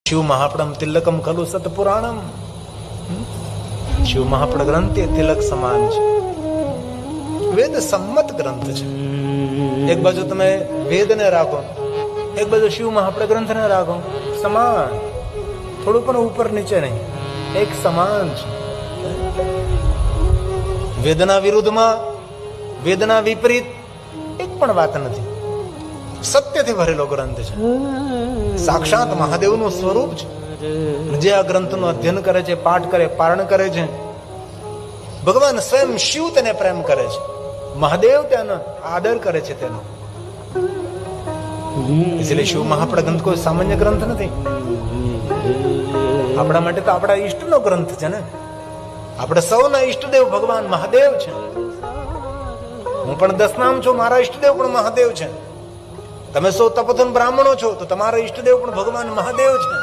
શિવ મહાપડમ તિલકમ ખલુ સતપુરાણમ. શિવ મહાપડ ગ્રંથ એ તિલક સમાન છે, વેદ સંમત ગ્રંથ છે. એક બાજુ તમે વેદને રાખો, એક બાજુ શિવ મહાપડ ગ્રંથને રાખો, સમાન, થોડું પણ ઉપર નીચે નહીં, એક સમાન છે. વેદના વિરુદ્ધમાં, વેદના વિપરીત એક પણ વાત નથી. સત્યથી ભરેલો ગ્રંથ છે, સાક્ષાત મહાદેવનું સ્વરૂપ છે. જે આ ગ્રંથનું અધ્યયન કરે છે, પાઠ કરે, પારણ કરે છે, ભગવાન સ્વયં શિવ તેને પ્રેમ કરે છે, મહાદેવ તેનો આદર કરે છે તેનો. એટલે શિવ મહાપડ ગ્રંથ કોઈ સામાન્ય ગ્રંથ નથી. આપણા માટે તો આપણા ઈષ્ટનો ગ્રંથ છે ને. આપણે સૌના ઈષ્ટદેવ ભગવાન મહાદેવ છે. હું પણ દસનામ છું, મારા ઈષ્ટદેવ પણ મહાદેવ છે. તમે સૌ તપોધન બ્રાહ્મણો છો, તો તમારા ઈષ્ટદેવ પણ ભગવાન મહાદેવ છે.